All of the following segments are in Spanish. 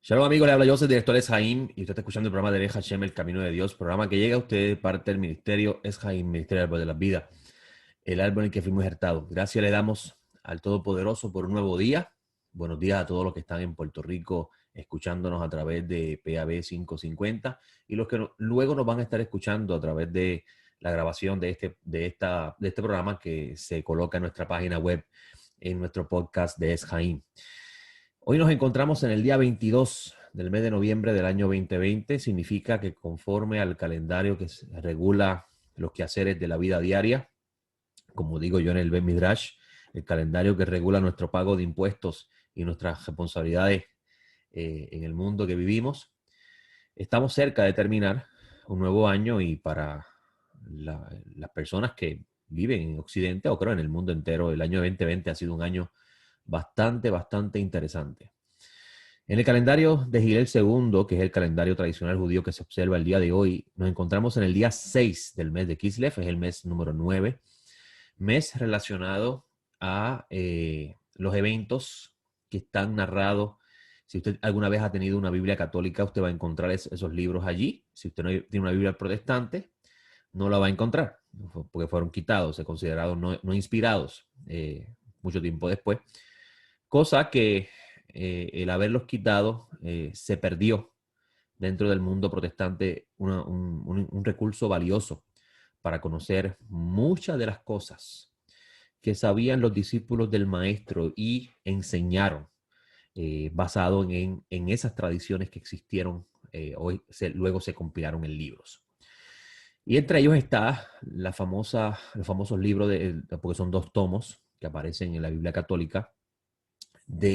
Shalom amigos, le habla Joseph, director de Eshaim, y usted está escuchando el programa de Hashem, El Camino de Dios, programa que llega a usted de parte del ministerio Eshaim, Ministerio del Árbol de la Vida, el árbol en el que fuimos injertados. Gracias le damos al Todopoderoso por un nuevo día. Buenos días a todos los que están en Puerto Rico escuchándonos a través de PAB 550 y los que luego nos van a estar escuchando a través de la grabación de este programa que se coloca en nuestra página web, en nuestro podcast de Eshaim. Hoy nos encontramos en el día 22 del mes de noviembre del año 2020. Significa que conforme al calendario que regula los quehaceres de la vida diaria, como digo yo en el Bet Midrash, el calendario que regula nuestro pago de impuestos y nuestras responsabilidades en el mundo que vivimos, estamos cerca de terminar un nuevo año y para las personas que viven en Occidente o creo en el mundo entero, el año 2020 ha sido un año bastante interesante. En el calendario de Gilel II, que es el calendario tradicional judío que se observa el día de hoy, nos encontramos en el día 6 del mes de Kislev, es el mes número 9, mes relacionado a los eventos que están narrados. Si usted alguna vez ha tenido una Biblia católica, usted va a encontrar esos libros allí. Si usted no tiene una Biblia protestante, no la va a encontrar, porque fueron quitados, se consideraron no inspirados mucho tiempo después. Cosa que el haberlos quitado se perdió dentro del mundo protestante un recurso valioso para conocer muchas de las cosas que sabían los discípulos del maestro y enseñaron basado en esas tradiciones que existieron, luego se compilaron en libros. Y entre ellos está los famosos libros, porque son 2 tomos que aparecen en la Biblia católica,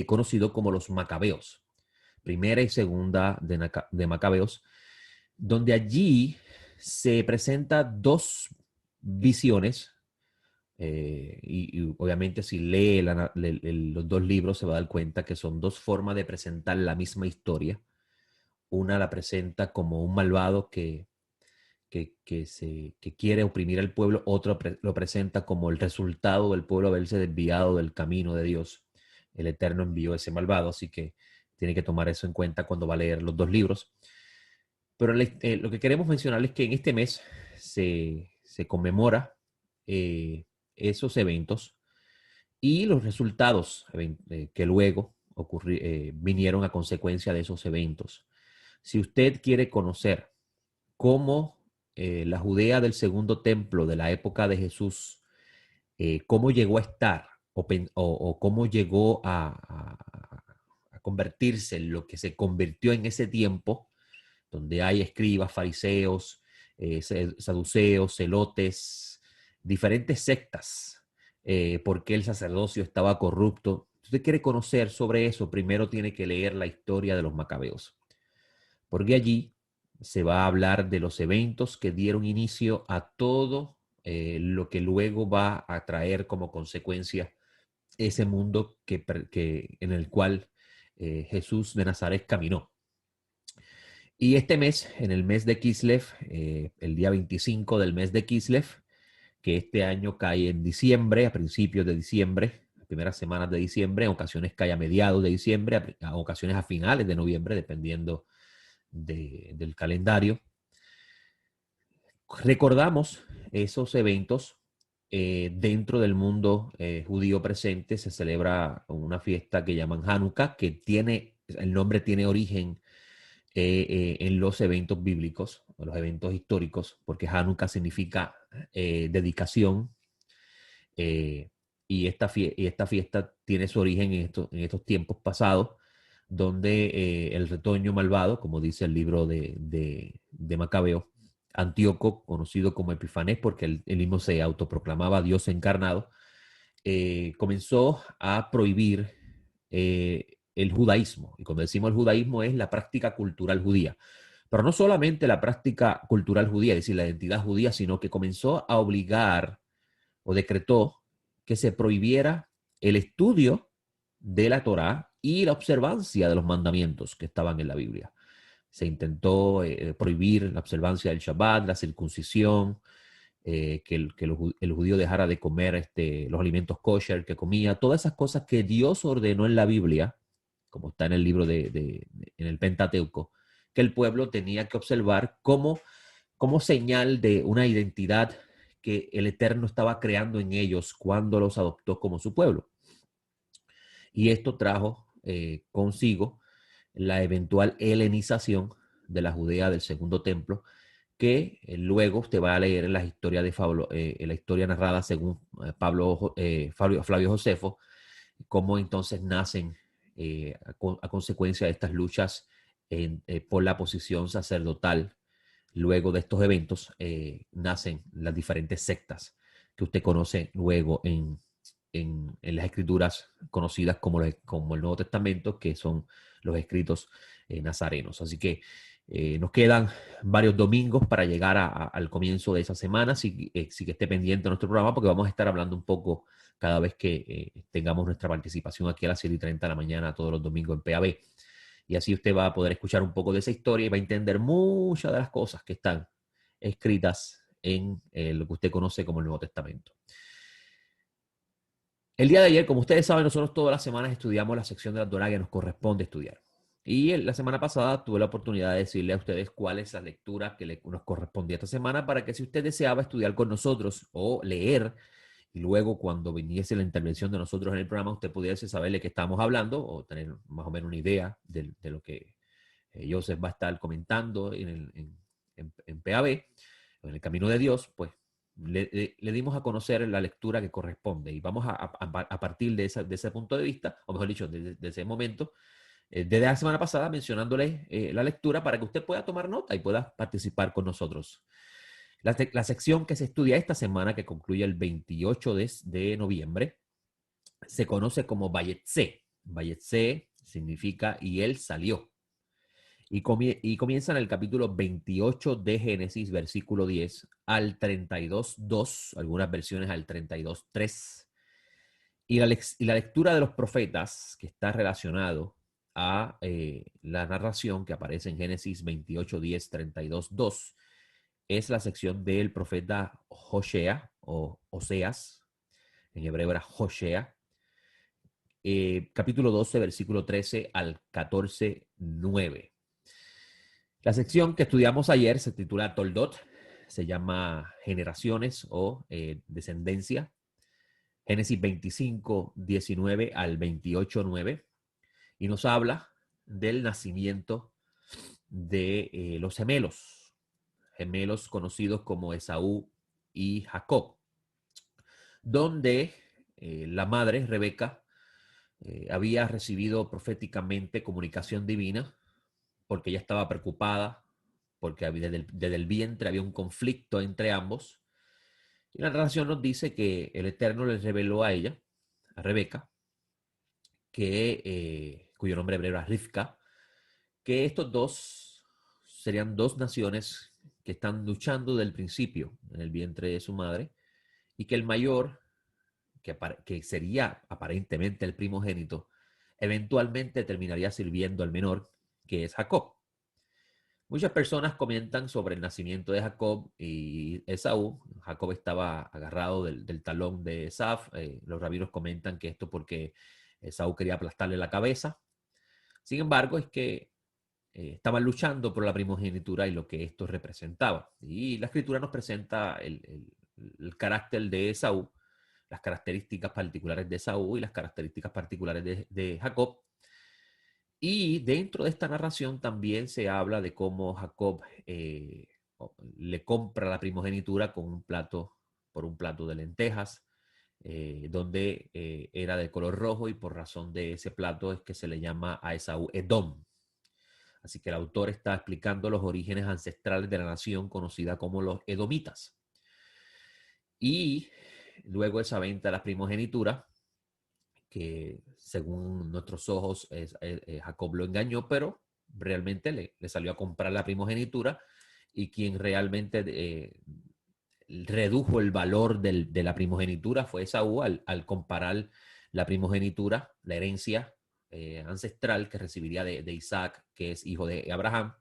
conocido como los Macabeos, primera y segunda de Macabeos, donde allí se presentan 2 visiones, y obviamente si lee los 2 libros se va a dar cuenta que son 2 formas de presentar la misma historia. Una la presenta como un malvado que quiere oprimir al pueblo, otro lo presenta como el resultado del pueblo haberse desviado del camino de Dios. El Eterno envió ese malvado, así que tiene que tomar eso en cuenta cuando va a leer los 2 libros. Pero lo que queremos mencionar es que en este mes se conmemora esos eventos y los resultados que luego vinieron a consecuencia de esos eventos. Si usted quiere conocer cómo la Judea del segundo templo de la época de Jesús, cómo llegó a estar o cómo llegó a convertirse en lo que se convirtió en ese tiempo, donde hay escribas, fariseos, saduceos, celotes, diferentes sectas, porque el sacerdocio estaba corrupto. Si usted quiere conocer sobre eso, primero tiene que leer la historia de los macabeos, porque allí se va a hablar de los eventos que dieron inicio a todo lo que luego va a traer como consecuencia ese mundo en el cual Jesús de Nazaret caminó. Y este mes, en el mes de Kislev, el día 25 del mes de Kislev, que este año cae en diciembre, a principios de diciembre, las primeras semanas de diciembre, en ocasiones cae a mediados de diciembre, a ocasiones a finales de noviembre, dependiendo del calendario. Recordamos esos eventos dentro del mundo judío presente. Se celebra una fiesta que llaman Hanukkah, que el nombre tiene origen en los eventos bíblicos, o los eventos históricos, porque Hanukkah significa dedicación, eh, y esta fiesta tiene su origen en estos tiempos pasados, donde el retoño malvado, como dice el libro de Macabeo, Antíoco, conocido como Epifanés, porque él mismo se autoproclamaba Dios encarnado, comenzó a prohibir el judaísmo. Y cuando decimos el judaísmo es la práctica cultural judía. Pero no solamente la práctica cultural judía, es decir, la identidad judía, sino que comenzó a obligar o decretó que se prohibiera el estudio de la Torá y la observancia de los mandamientos que estaban en la Biblia. Se intentó prohibir la observancia del Shabbat, la circuncisión, el judío dejara de comer los alimentos kosher que comía, todas esas cosas que Dios ordenó en la Biblia, como está en el libro en el Pentateuco, que el pueblo tenía que observar como señal de una identidad que el Eterno estaba creando en ellos cuando los adoptó como su pueblo. Y esto trajo consigo la eventual helenización de la Judea del Segundo Templo, que luego usted va a leer en la historia de Pablo, en la historia narrada según Flavio Josefo, cómo entonces nacen a consecuencia de estas luchas por la posición sacerdotal. Luego de estos eventos nacen las diferentes sectas que usted conoce luego en las escrituras conocidas como el Nuevo Testamento, que son los escritos nazarenos. Así que nos quedan varios domingos para llegar al comienzo de esa semana. Sí que esté pendiente de nuestro programa, porque vamos a estar hablando un poco cada vez que tengamos nuestra participación aquí a las 7:30 de la mañana todos los domingos en PAB. Y así usted va a poder escuchar un poco de esa historia y va a entender muchas de las cosas que están escritas en lo que usted conoce como el Nuevo Testamento. El día de ayer, como ustedes saben, nosotros todas las semanas estudiamos la sección de la Torá que nos corresponde estudiar. Y la semana pasada tuve la oportunidad de decirle a ustedes cuál es la lectura que nos correspondía esta semana, para que si usted deseaba estudiar con nosotros o leer, y luego cuando viniese la intervención de nosotros en el programa, usted pudiese saber de qué estábamos hablando o tener más o menos una idea de lo que Joseph va a estar comentando en PAB, en el Camino de Dios. Pues le dimos a conocer la lectura que corresponde, y vamos a partir de ese punto de vista, o mejor dicho, de ese momento, desde la semana pasada, mencionándole la lectura para que usted pueda tomar nota y pueda participar con nosotros. La sección que se estudia esta semana, que concluye el 28 de noviembre, se conoce como Vayetse. Vayetse significa y él salió. Y comienza en el capítulo 28 de Génesis, versículo 10 al 32:2, algunas versiones al 32:3. Y la lectura de los profetas, que está relacionado a la narración que aparece en Génesis 28, 10, 32, 2, es la sección del profeta Hosea o Oseas, en hebreo era Hosea, capítulo 12, versículo 13 al 14, 9. La sección que estudiamos ayer se titula Toldot, se llama Generaciones o Descendencia, Génesis 25, 19 al 28, 9, y nos habla del nacimiento de los gemelos conocidos como Esaú y Jacob, donde la madre, Rebeca, había recibido proféticamente comunicación divina, porque ella estaba preocupada, porque desde el vientre había un conflicto entre ambos. Y la narración nos dice que el Eterno les reveló a ella, a Rebeca, cuyo nombre hebreo era Rivka, que estos dos serían dos naciones que están luchando desde el principio en el vientre de su madre, y que el mayor, que sería aparentemente el primogénito, eventualmente terminaría sirviendo al menor, que es Jacob. Muchas personas comentan sobre el nacimiento de Jacob y Esaú. Jacob estaba agarrado del talón de Esaú. Los rabinos comentan que esto porque Esaú quería aplastarle la cabeza. Sin embargo, es que estaban luchando por la primogenitura y lo que esto representaba. Y la escritura nos presenta el carácter de Esaú, las características particulares de Esaú y las características particulares de Jacob. Y dentro de esta narración también se habla de cómo Jacob le compra la primogenitura por un plato de lentejas, donde era de color rojo, y por razón de ese plato es que se le llama a Esaú Edom. Así que el autor está explicando los orígenes ancestrales de la nación conocida como los edomitas. Y luego esa venta de la primogenitura, que según nuestros ojos Jacob lo engañó, pero realmente le salió a comprar la primogenitura, y quien realmente redujo el valor de la primogenitura fue Esaú al comparar la primogenitura, la herencia ancestral que recibiría de Isaac, que es hijo de Abraham.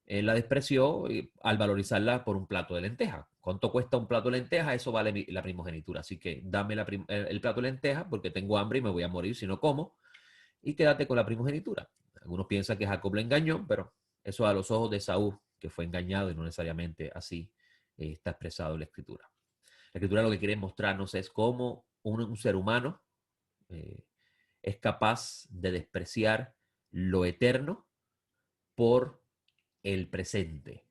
La despreció al valorizarla por un plato de lenteja. ¿Cuánto cuesta un plato de lenteja? Eso vale la primogenitura. Así que dame el plato de lenteja porque tengo hambre y me voy a morir si no como. y quédate con la primogenitura. Algunos piensan que Jacob le engañó, pero eso a los ojos de Esaú, que fue engañado y no necesariamente así está expresado en la Escritura. La Escritura lo que quiere mostrarnos es cómo un ser humano eh, es capaz de despreciar lo eterno por el presente.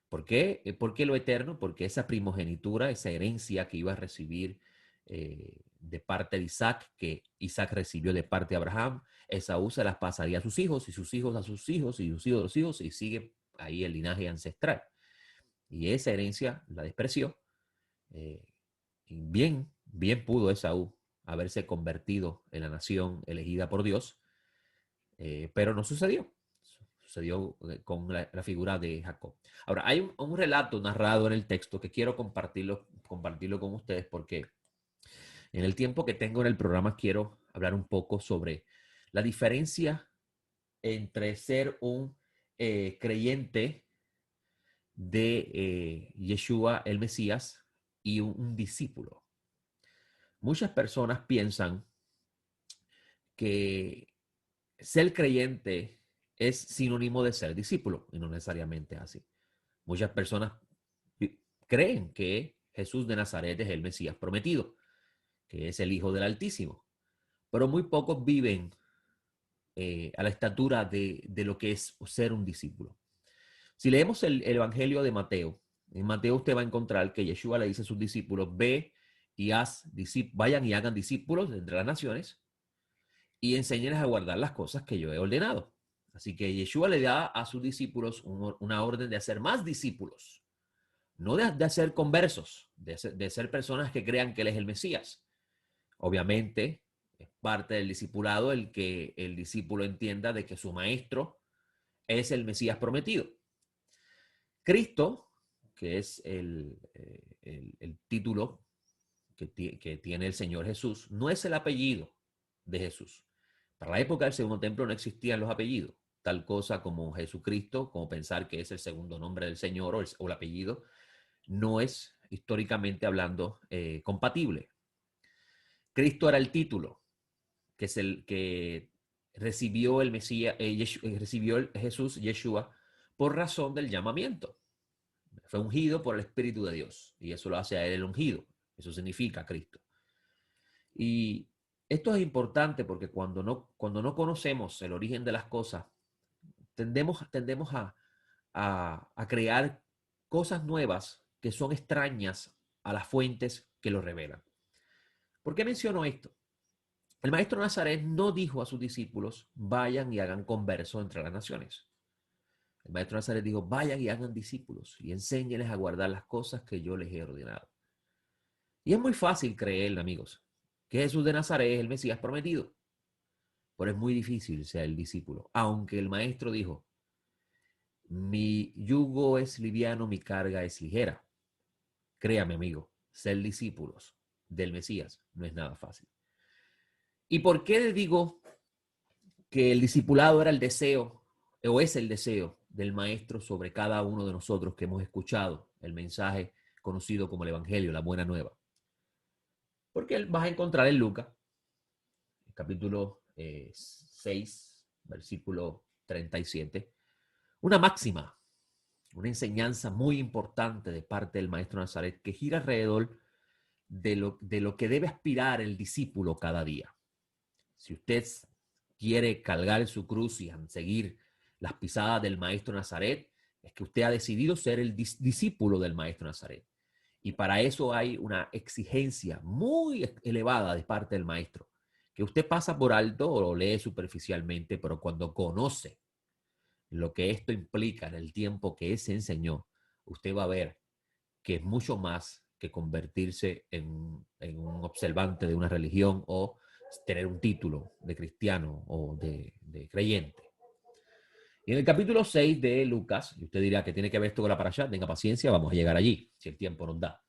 ¿Por qué? ¿Por qué lo eterno? Porque esa primogenitura, esa herencia que iba a recibir de parte de Isaac, que Isaac recibió de parte de Abraham, Esaú se las pasaría a sus hijos y sus hijos a sus hijos y sus hijos a los hijos y sigue ahí el linaje ancestral. Y esa herencia la despreció. Y bien pudo Esaú haberse convertido en la nación elegida por Dios, pero no sucedió. Sucedió con la figura de Jacob. Ahora, hay un relato narrado en el texto que quiero compartirlo con ustedes porque en el tiempo que tengo en el programa quiero hablar un poco sobre la diferencia entre ser un creyente de Yeshua el Mesías y un discípulo. Muchas personas piensan que ser creyente es sinónimo de ser discípulo y no necesariamente es así. Muchas personas creen que Jesús de Nazaret es el Mesías prometido, que es el Hijo del Altísimo, pero muy pocos viven a la estatura de lo que es ser un discípulo. Si leemos el Evangelio de Mateo, en Mateo usted va a encontrar que Yeshua le dice a sus discípulos, vayan y hagan discípulos entre las naciones y enséñenles a guardar las cosas que yo he ordenado. Así que Yeshua le da a sus discípulos una orden de hacer más discípulos, no de hacer conversos, de ser personas que crean que Él es el Mesías. Obviamente, es parte del discipulado el que el discípulo entienda de que su maestro es el Mesías prometido. Cristo, que es el título que tiene el Señor Jesús, no es el apellido de Jesús. Para la época del Segundo Templo no existían los apellidos, tal cosa como Jesucristo, como pensar que es el segundo nombre del Señor o el apellido, no es históricamente hablando compatible. Cristo era el título, que es el que recibió el Mesías, recibió el Jesús, Yeshua, por razón del llamamiento. Fue ungido por el Espíritu de Dios y eso lo hace a él el ungido. Eso significa Cristo. Y esto es importante porque cuando no conocemos el origen de las cosas, tendemos a crear cosas nuevas que son extrañas a las fuentes que lo revelan. ¿Por qué menciono esto? El maestro Nazaret no dijo a sus discípulos, vayan y hagan converso entre las naciones. El maestro Nazaret dijo, vayan y hagan discípulos y enséñenles a guardar las cosas que yo les he ordenado. Y es muy fácil creer, amigos, que Jesús de Nazaret es el Mesías prometido. Pero es muy difícil ser el discípulo. Aunque el maestro dijo, mi yugo es liviano, mi carga es ligera. Créame, amigo, ser discípulos del Mesías no es nada fácil. ¿Y por qué digo que el discipulado era el deseo o es el deseo del maestro sobre cada uno de nosotros que hemos escuchado el mensaje conocido como el Evangelio, la buena nueva? Porque vas a encontrar en Lucas, capítulo 6, versículo 37, una máxima, una enseñanza muy importante de parte del maestro Nazaret que gira alrededor de lo que debe aspirar el discípulo cada día. Si usted quiere cargar su cruz y seguir las pisadas del maestro Nazaret, es que usted ha decidido ser el discípulo del maestro Nazaret. Y para eso hay una exigencia muy elevada de parte del maestro, que usted pasa por alto o lo lee superficialmente, pero cuando conoce lo que esto implica en el tiempo que se enseñó, usted va a ver que es mucho más que convertirse en un observante de una religión o tener un título de cristiano o de creyente. Y en el capítulo 6 de Lucas, y usted dirá que tiene que ver esto con la parashá, tenga paciencia, vamos a llegar allí, si el tiempo nos da.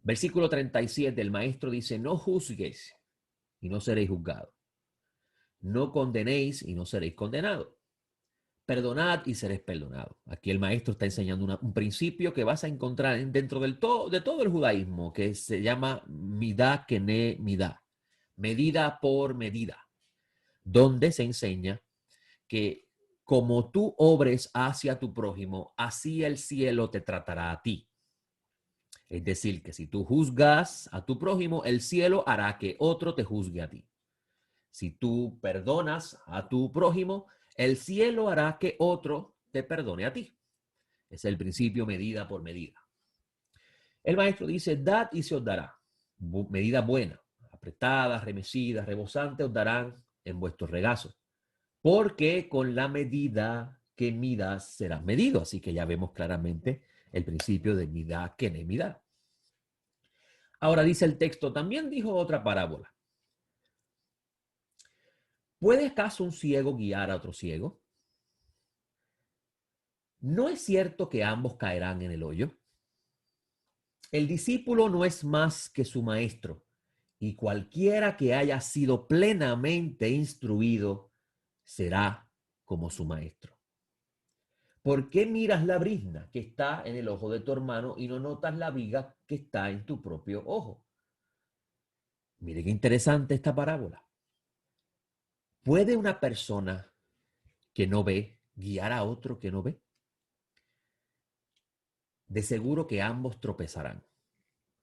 Versículo 37, el maestro dice, no juzguéis y no seréis juzgados. No condenéis y no seréis condenados. Perdonad y seréis perdonados. Aquí el maestro está enseñando un principio que vas a encontrar dentro de todo el judaísmo, que se llama midá kene midá, medida por medida. donde se enseña que como tú obres hacia tu prójimo, así el cielo te tratará a ti. Es decir, que si tú juzgas a tu prójimo, el cielo hará que otro te juzgue a ti. Si tú perdonas a tu prójimo, el cielo hará que otro te perdone a ti. Es el principio medida por medida. El maestro dice, dad y se os dará. Medida buena, apretada, remecida, rebosante os darán en vuestros regazos. Porque con la medida que midas serás medido. Así que ya vemos claramente el principio de midá que ne midá. Ahora dice el texto, también dijo otra parábola. ¿Puede acaso un ciego guiar a otro ciego? ¿No es cierto que ambos caerán en el hoyo? El discípulo no es más que su maestro, y cualquiera que haya sido plenamente instruido será como su maestro. ¿Por qué miras la brizna que está en el ojo de tu hermano y no notas la viga que está en tu propio ojo? Mire qué interesante esta parábola. ¿Puede una persona que no ve guiar a otro que no ve? De seguro que ambos tropezarán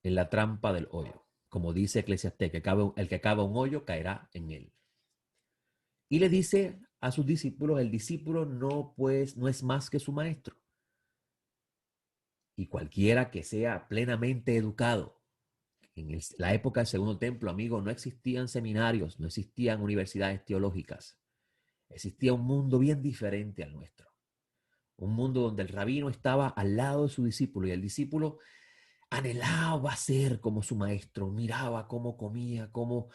en la trampa del hoyo. Como dice Eclesiastés, el que cava un hoyo caerá en él. Y le dice a sus discípulos, el discípulo no, pues, no es más que su maestro. Y cualquiera que sea plenamente educado, en la época del Segundo Templo, amigo, no existían seminarios, no existían universidades teológicas. Existía un mundo bien diferente al nuestro. Un mundo donde el rabino estaba al lado de su discípulo y el discípulo anhelaba ser como su maestro, miraba cómo comía, cómo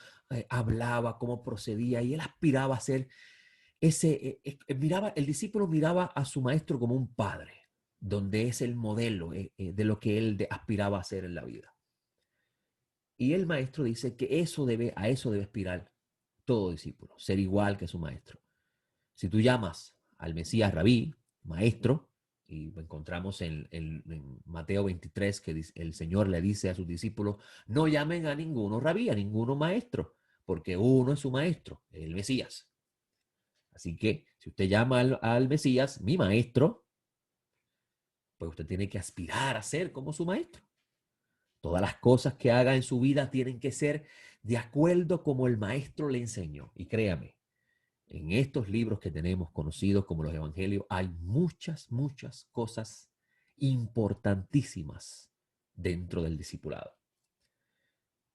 hablaba, cómo procedía y él aspiraba a ser el discípulo miraba a su maestro como un padre, donde es el modelo de lo que él aspiraba a ser en la vida. Y el maestro dice que a eso debe aspirar todo discípulo, ser igual que su maestro. Si tú llamas al Mesías Rabí, maestro, y lo encontramos en Mateo 23, que el Señor le dice a sus discípulos, no llamen a ninguno Rabí, a ninguno maestro, porque uno es su maestro, el Mesías. Así que si usted llama al Mesías, mi maestro, pues usted tiene que aspirar a ser como su maestro. Todas las cosas que haga en su vida tienen que ser de acuerdo como el maestro le enseñó. Y créame, en estos libros que tenemos conocidos como los evangelios hay muchas, muchas cosas importantísimas dentro del discipulado.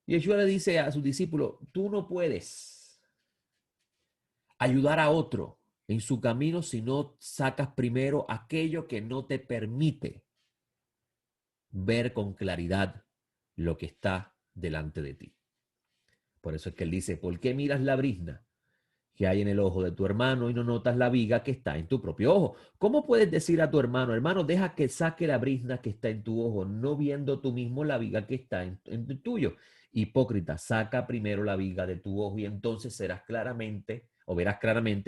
Y Yeshua le dice a sus discípulos, tú no puedes ayudar a otro en su camino si no sacas primero aquello que no te permite ver con claridad lo que está delante de ti. Por eso es que él dice, ¿por qué miras la brizna que hay en el ojo de tu hermano y no notas la viga que está en tu propio ojo? ¿Cómo puedes decir a tu hermano, hermano, deja que saque la brizna que está en tu ojo, no viendo tú mismo la viga que está en el tuyo? Hipócrita, saca primero la viga de tu ojo y entonces verás claramente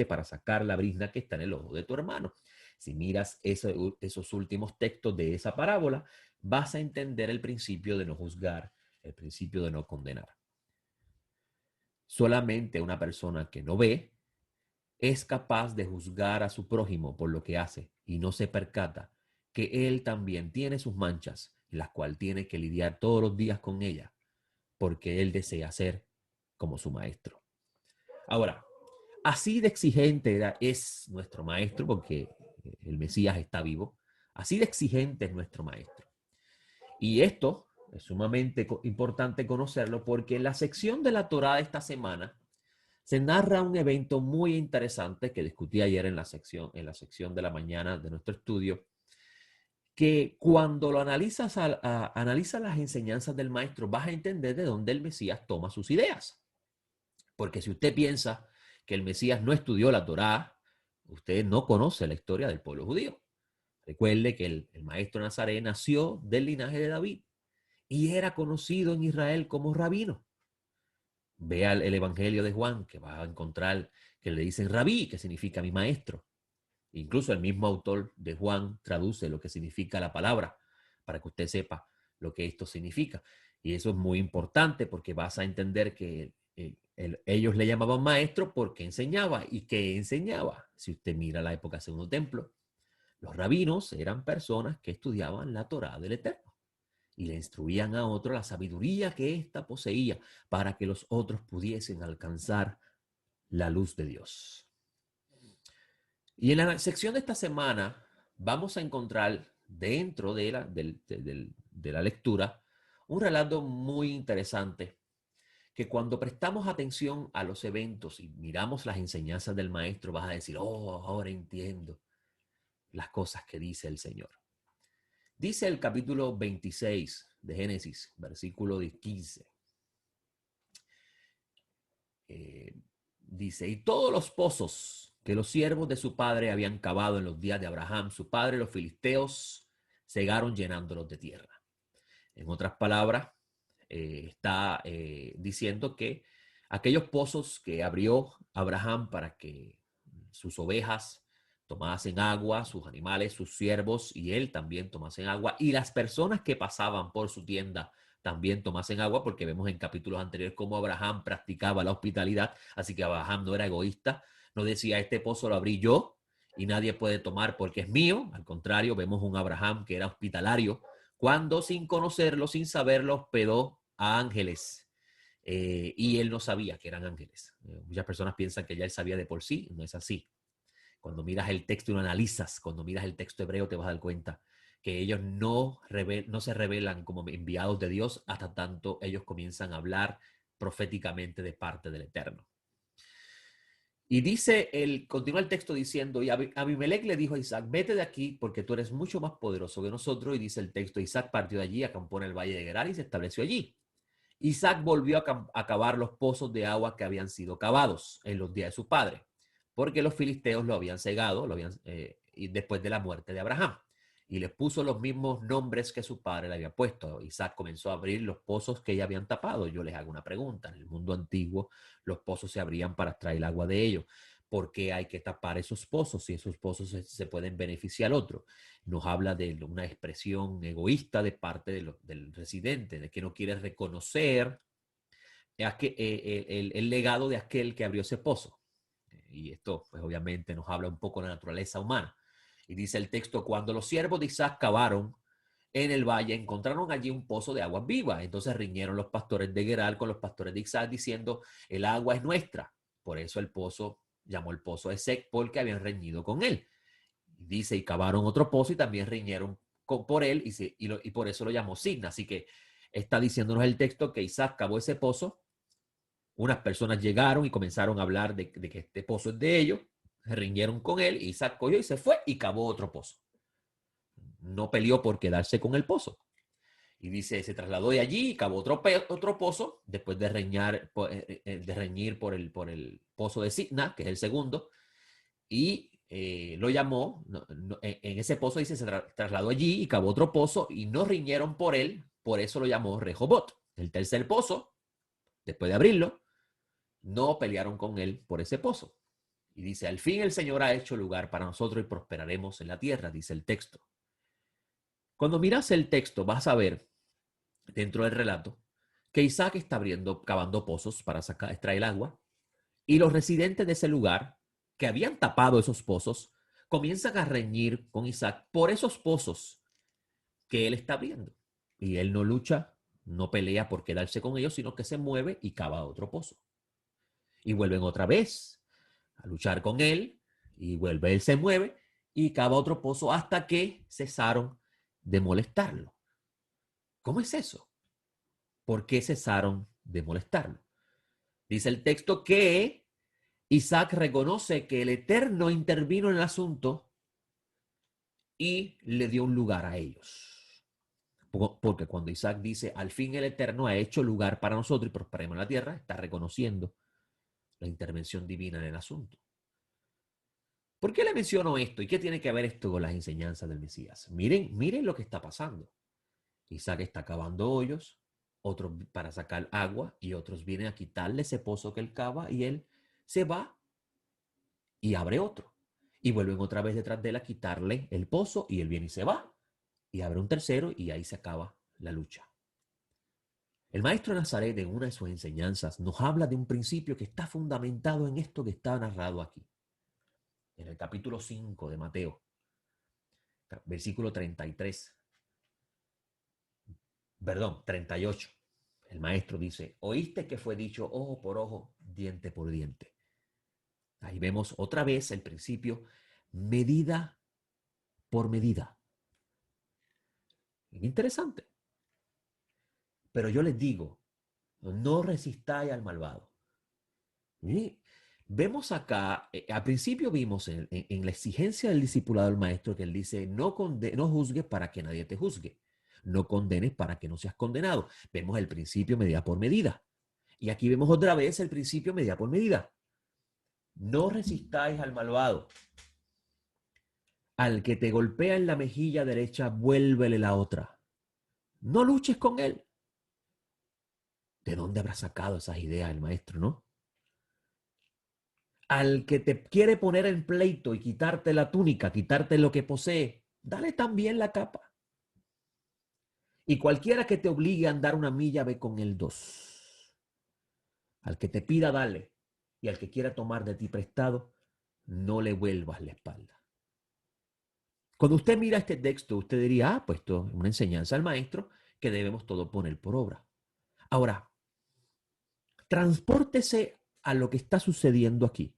para sacar la brizna que está en el ojo de tu hermano. Si miras esos últimos textos de esa parábola, vas a entender el principio de no juzgar, el principio de no condenar. Solamente una persona que no ve es capaz de juzgar a su prójimo por lo que hace y no se percata que él también tiene sus manchas, las cuales tiene que lidiar todos los días con ellas, porque él desea ser como su maestro. Ahora, así de exigente es nuestro maestro, porque el Mesías está vivo, así de exigente es nuestro maestro. Y esto es sumamente importante conocerlo porque en la sección de la Torá de esta semana se narra un evento muy interesante que discutí ayer en la sección de la mañana de nuestro estudio, que cuando lo analizas analiza las enseñanzas del maestro, vas a entender de dónde el Mesías toma sus ideas. Porque si usted piensa que el Mesías no estudió la Torá, usted no conoce la historia del pueblo judío. Recuerde que el maestro Nazaret nació del linaje de David y era conocido en Israel como rabino. Vea el Evangelio de Juan, que va a encontrar que le dicen rabí, que significa mi maestro. Incluso el mismo autor de Juan traduce lo que significa la palabra, para que usted sepa lo que esto significa. Y eso es muy importante porque vas a entender que Ellos le llamaban maestro porque enseñaba. ¿Y qué enseñaba? Si usted mira la época del Segundo Templo, los rabinos eran personas que estudiaban la Torá del Eterno y le instruían a otros la sabiduría que ésta poseía para que los otros pudiesen alcanzar la luz de Dios. Y en la sección de esta semana vamos a encontrar dentro de la lectura un relato muy interesante que cuando prestamos atención a los eventos y miramos las enseñanzas del maestro vas a decir, oh, ahora entiendo las cosas que dice el Señor. Dice el capítulo 26 de Génesis, versículo 15. Dice, y todos los pozos que los siervos de su padre habían cavado en los días de Abraham, su padre, los filisteos, cegaron llenándolos de tierra. En otras palabras, está diciendo que aquellos pozos que abrió Abraham para que sus ovejas tomasen agua, sus animales, sus siervos y él también tomasen agua, y las personas que pasaban por su tienda también tomasen agua, porque vemos en capítulos anteriores cómo Abraham practicaba la hospitalidad, así que Abraham no era egoísta, no decía, este pozo lo abrí yo y nadie puede tomar porque es mío. Al contrario, vemos un Abraham que era hospitalario, cuando sin conocerlo, sin saberlo, hospedó a ángeles. Y él no sabía que eran ángeles. Muchas personas piensan que ya él sabía de por sí, no es así. Cuando miras el texto y lo analizas, cuando miras el texto hebreo te vas a dar cuenta que ellos no se revelan como enviados de Dios hasta tanto ellos comienzan a hablar proféticamente de parte del Eterno. Y dice, continúa el texto diciendo, y Abimelech le dijo a Isaac, vete de aquí porque tú eres mucho más poderoso que nosotros. Y dice el texto, Isaac partió de allí, acampó en el valle de Gerar y se estableció allí. Isaac volvió a cavar los pozos de agua que habían sido cavados en los días de su padre, porque los filisteos lo habían cegado, y después de la muerte de Abraham. Y les puso los mismos nombres que su padre le había puesto. Isaac comenzó a abrir los pozos que ya habían tapado. Yo les hago una pregunta. En el mundo antiguo, los pozos se abrían para extraer el agua de ellos. ¿Por qué hay que tapar esos pozos si esos pozos se pueden beneficiar al otro? Nos habla de una expresión egoísta de parte del residente, de que no quiere reconocer el legado de aquel que abrió ese pozo. Y esto, pues obviamente, nos habla un poco de la naturaleza humana. Y dice el texto, cuando los siervos de Isaac cavaron en el valle, encontraron allí un pozo de agua viva. Entonces riñeron los pastores de Gerar con los pastores de Isaac, diciendo, el agua es nuestra. Por eso el pozo llamó el pozo de Sec, porque habían reñido con él. Dice, y cavaron otro pozo y también riñeron por él, y por eso lo llamó Signa. Así que está diciéndonos el texto que Isaac cavó ese pozo. Unas personas llegaron y comenzaron a hablar de que este pozo es de ellos, se riñeron con él, y Isaac cogió y se fue y cavó otro pozo. No peleó por quedarse con el pozo. Y dice, se trasladó de allí y cavó otro pozo, después de reñir por el pozo de Signa, que es el segundo, y lo llamó, en ese pozo dice, se trasladó allí y cavó otro pozo, y no riñeron por él, por eso lo llamó Rehobot. El tercer pozo, después de abrirlo, no pelearon con él por ese pozo. Y dice, al fin el Señor ha hecho lugar para nosotros y prosperaremos en la tierra, dice el texto. Cuando miras el texto, vas a ver, dentro del relato, que Isaac está cavando pozos para extraer el agua, y los residentes de ese lugar, que habían tapado esos pozos, comienzan a reñir con Isaac por esos pozos que él está abriendo. Y él no lucha, no pelea por quedarse con ellos, sino que se mueve y cava otro pozo. Y vuelven otra vez a luchar con él, y él se mueve y cava otro pozo hasta que cesaron de molestarlo. ¿Cómo es eso? ¿Por qué cesaron de molestarlo? Dice el texto que Isaac reconoce que el Eterno intervino en el asunto y le dio un lugar a ellos. Porque cuando Isaac dice, al fin el Eterno ha hecho lugar para nosotros y prosperemos en la tierra, está reconociendo la intervención divina en el asunto. ¿Por qué le menciono esto? ¿Y qué tiene que ver esto con las enseñanzas del Mesías? Miren lo que está pasando. Isaac está cavando hoyos, otros para sacar agua, y otros vienen a quitarle ese pozo que él cava, y él se va y abre otro. Y vuelven otra vez detrás de él a quitarle el pozo, y él viene y se va. Y abre un tercero, y ahí se acaba la lucha. El maestro de Nazaret, en una de sus enseñanzas, nos habla de un principio que está fundamentado en esto que está narrado aquí. En el capítulo 5 de Mateo, versículo 33, perdón, 38. El maestro dice, oíste que fue dicho ojo por ojo, diente por diente. Ahí vemos otra vez el principio medida por medida. Interesante. Pero yo les digo, no resistáis al malvado. ¿Sí? Vemos acá, al principio vimos en la exigencia del discipulado del maestro que él dice, no juzgues para que nadie te juzgue, no condenes para que no seas condenado. Vemos el principio medida por medida. Y aquí vemos otra vez el principio medida por medida. No resistáis al malvado. Al que te golpea en la mejilla derecha, vuélvele la otra. No luches con él. ¿De dónde habrá sacado esas ideas el maestro, no? Al que te quiere poner en pleito y quitarte la túnica, quitarte lo que posee, dale también la capa. Y cualquiera que te obligue a andar una milla, ve con él dos. Al que te pida, dale. Y al que quiera tomar de ti prestado, no le vuelvas la espalda. Cuando usted mira este texto, usted diría, pues esto es una enseñanza al maestro que debemos todo poner por obra. Ahora, transpórtese a lo que está sucediendo aquí.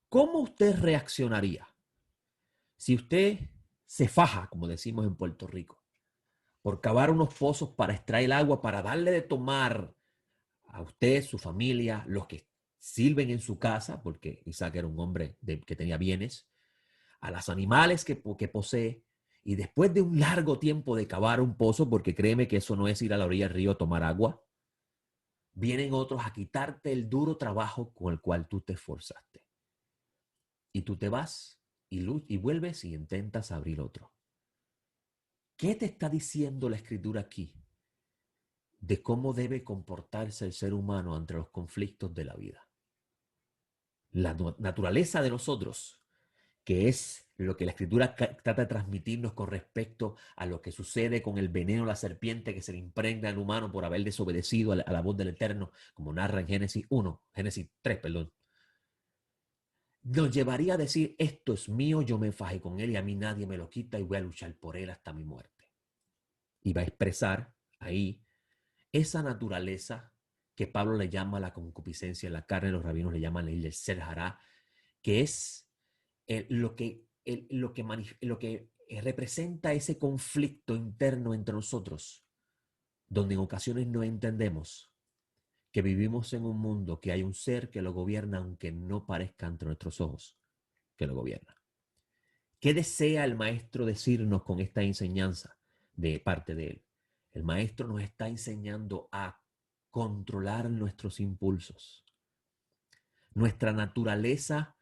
¿Cómo usted reaccionaría si usted se faja, como decimos en Puerto Rico, por cavar unos pozos para extraer el agua, para darle de tomar a usted, su familia, los que sirven en su casa, porque Isaac era un hombre que tenía bienes, a los animales que posee, y después de un largo tiempo de cavar un pozo, porque créeme que eso no es ir a la orilla del río a tomar agua, vienen otros a quitarte el duro trabajo con el cual tú te esforzaste. Y tú te vas y vuelves y intentas abrir otro. ¿Qué te está diciendo la escritura aquí de cómo debe comportarse el ser humano ante los conflictos de la vida? La naturaleza de nosotros, que es lo que la escritura trata de transmitirnos con respecto a lo que sucede con el veneno de la serpiente que se le impregna al humano por haber desobedecido a la voz del Eterno, como narra en Génesis 3, perdón. Nos llevaría a decir, esto es mío, yo me fajé con él y a mí nadie me lo quita y voy a luchar por él hasta mi muerte. Y va a expresar ahí esa naturaleza que Pablo le llama la concupiscencia en la carne, los rabinos le llaman el ser hará, que es lo que representa ese conflicto interno entre nosotros, donde en ocasiones no entendemos que vivimos en un mundo que hay un ser que lo gobierna, aunque no parezca ante nuestros ojos que lo gobierna. ¿Qué desea el maestro decirnos con esta enseñanza de parte de él? El maestro nos está enseñando a controlar nuestros impulsos, nuestra naturaleza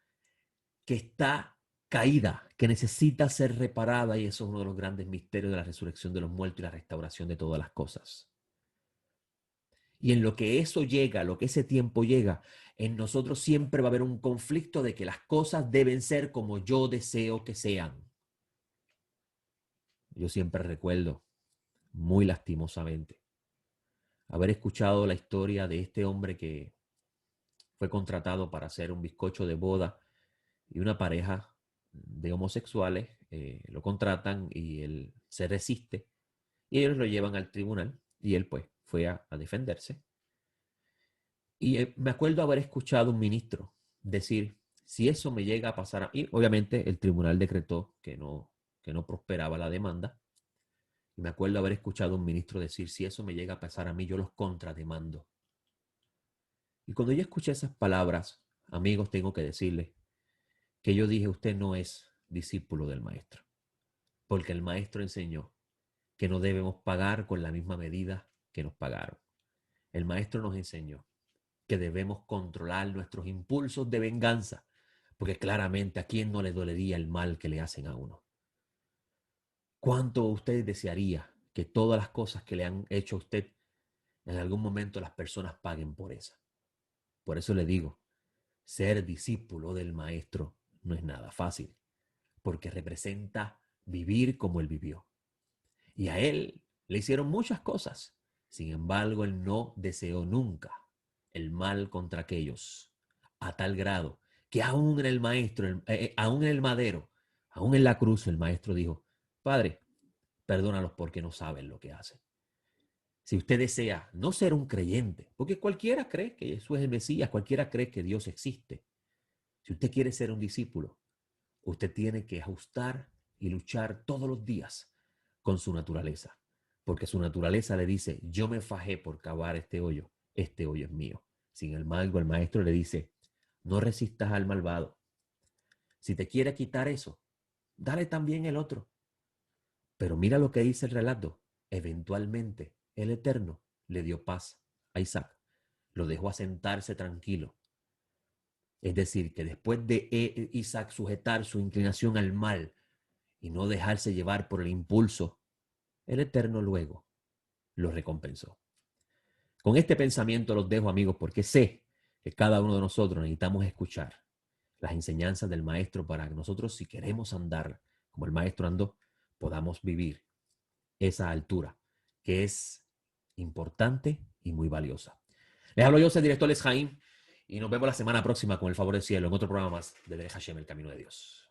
que está caída, que necesita ser reparada, y eso es uno de los grandes misterios de la resurrección de los muertos y la restauración de todas las cosas. Y en lo que eso llega, lo que ese tiempo llega, en nosotros siempre va a haber un conflicto de que las cosas deben ser como yo deseo que sean. Yo siempre recuerdo, muy lastimosamente, haber escuchado la historia de este hombre que fue contratado para hacer un bizcocho de boda y una pareja de homosexuales lo contratan y él se resiste y ellos lo llevan al tribunal y él pues fue a defenderse. Y me acuerdo haber escuchado un ministro decir, si eso me llega a pasar a mí, obviamente el tribunal decretó que no prosperaba la demanda. Y me acuerdo haber escuchado un ministro decir, si eso me llega a pasar a mí, yo los contrademando. Y cuando yo escuché esas palabras, amigos, tengo que decirles que yo dije, usted no es discípulo del maestro, porque el maestro enseñó que no debemos pagar con la misma medida que nos pagaron. El maestro nos enseñó que debemos controlar nuestros impulsos de venganza, porque claramente a quién no le dolería el mal que le hacen a uno. ¿Cuánto usted desearía que todas las cosas que le han hecho a usted en algún momento las personas paguen por esa? Por eso le digo, ser discípulo del maestro no es nada fácil, porque representa vivir como él vivió. Y a él le hicieron muchas cosas. Sin embargo, él no deseó nunca el mal contra aquellos, a tal grado que aún en el maestro, aún en el madero, aún en la cruz, el maestro dijo, Padre, perdónalos porque no saben lo que hacen. Si usted desea no ser un creyente, porque cualquiera cree que Jesús es el Mesías, cualquiera cree que Dios existe. Si usted quiere ser un discípulo, usted tiene que ajustar y luchar todos los días con su naturaleza, porque su naturaleza le dice, yo me fajé por cavar este hoyo es mío. Sin embargo, el maestro le dice, no resistas al malvado. Si te quiere quitar eso, dale también el otro. Pero mira lo que dice el relato. Eventualmente, el Eterno le dio paz a Isaac. Lo dejó asentarse tranquilo. Es decir, que después de Isaac sujetar su inclinación al mal y no dejarse llevar por el impulso, el Eterno luego lo recompensó. Con este pensamiento los dejo, amigos, porque sé que cada uno de nosotros necesitamos escuchar las enseñanzas del Maestro para que nosotros, si queremos andar como el Maestro andó, podamos vivir esa altura que es importante y muy valiosa. Les hablo yo, soy el director Les Jaim, y nos vemos la semana próxima con el favor del cielo en otro programa más de Hashem, el camino de Dios.